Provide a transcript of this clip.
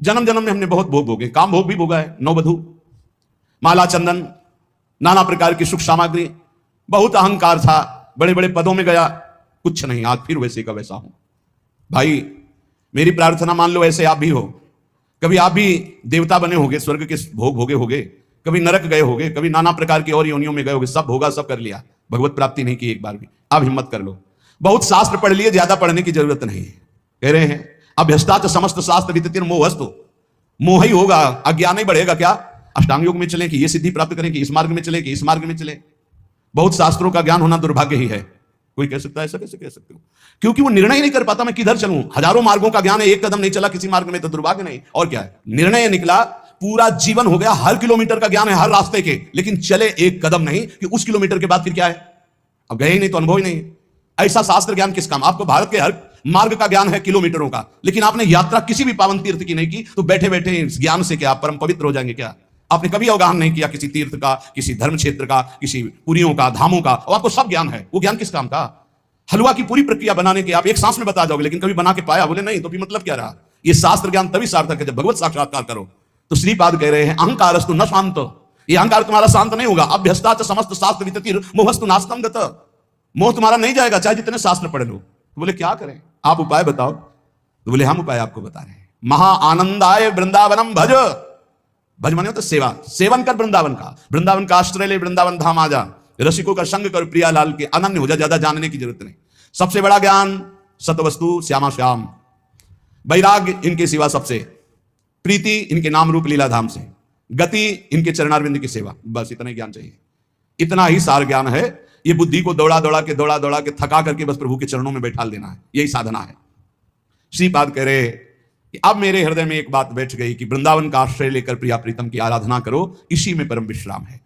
जन्म जन्म में हमने बहुत भोग भोगे, काम भोग भी भोगा है, नववधु, माला चंदन, नाना प्रकार की सुख सामग्री, बहुत अहंकार था, बड़े बड़े पदों में गया, कुछ नहीं, आज फिर वैसे का वैसा हूं। भाई मेरी प्रार्थना मान लो ऐसे आप भी हो, कभी आप भी देवता बने होगे, स्वर्ग के भोग भोगे होगे, कभी नरक गए होगे, कभी नाना प्रकार की और योनियों में गए होगे, सब भोगा, सब कर लिया, भगवत प्राप्ति नहीं की एक बार भी। आप हिम्मत कर लो, बहुत शास्त्र पढ़ लिए, ज्यादा पढ़ने की जरूरत नहीं है। कह रहे हैं अभ्यस्ताच समस्त शास्त्र विदितिर मोहस्तु, मोह ही होगा, अज्ञान ही बढ़ेगा। क्या अष्टांग योग में चले कि ये सिद्धि प्राप्त करें, कि इस मार्ग में चले, कि इस मार्ग में चले। बहुत शास्त्रों का ज्ञान होना दुर्भाग्य ही है। कोई कह सकता है ऐसा कैसे कह सकते हो? क्योंकि वो निर्णय नहीं कर पाता मैं किधर चलूं। हजारों मार्गों का ज्ञान है, एक कदम नहीं चला किसी मार्ग में तो दुर्भाग्य नहीं, और क्या है, निर्णय निकला, पूरा जीवन हो गया, हर किलोमीटर का ज्ञान है हर रास्ते के, लेकिन चले एक कदम नहीं कि उस किलोमीटर के बाद फिर क्या है, अब गए ही नहीं तो अनुभव ही नहीं। ऐसा शास्त्र ज्ञान किस काम? आपको भारत के हर मार्ग का ज्ञान है किलोमीटरों का, लेकिन आपने यात्रा किसी भी पावन तीर्थ की नहीं की, तो बैठे बैठे इस ज्ञान से क्या परम पवित्र हो जाएंगे क्या? आपने कभी अवगाहन नहीं किया किसी तीर्थ का, किसी धर्म क्षेत्र का, किसी पुरियों का, धामों का, और आपको सब ज्ञान है, वो ज्ञान किस काम का? हलवा की पूरी प्रक्रिया बनाने के आप एक सांस में बता जाओगे, लेकिन कभी बना के पाया? बोले नहीं, तो फिर मतलब क्या रहा? ये शास्त्र ज्ञान तभी सार्थक है जब भगवत साक्षात्कार करो। तो श्रीपाद कह रहे हैं अहंकारस्तु न शांत, ये अहंकार तुम्हारा शांत नहीं होगा। अभ्यस्ताच समस्त शास्त्र विततिर मोहस्तु नास्तं गत, मोह तुम्हारा नहीं जाएगा चाहे जितने शास्त्र पढ़ लो। तो बोले क्या करें, आप उपाय बताओ। तो बोले हम उपाय आपको बता रहे हैं, महा आनंदाय वृंदावनम भज, भज माने तो सेवा, सेवन कर वृंदावन का, वृंदावन का आश्रय ले, वृंदावन धाम आ जा, रसिकों का संग कर, प्रियालाल के अनन्य हो जा, ज्यादा जानने की जरूरत नहीं। सबसे बड़ा ज्ञान सतवस्तु श्यामा श्याम, वैराग्य इनके सिवा सबसे, प्रीति इनके नाम रूप लीला धाम से, गति इनके चरणारविंद की सेवा, बस इतना ही ज्ञान चाहिए। इतना ही सार ज्ञान है। ये बुद्धि को दौड़ा दौड़ा के थका करके बस प्रभु के चरणों में बैठा देना है, यही साधना है। श्रीपाद कह रहे कि अब मेरे हृदय में एक बात बैठ गई कि वृंदावन का आश्रय लेकर प्रिया प्रीतम की आराधना करो, इसी में परम विश्राम है।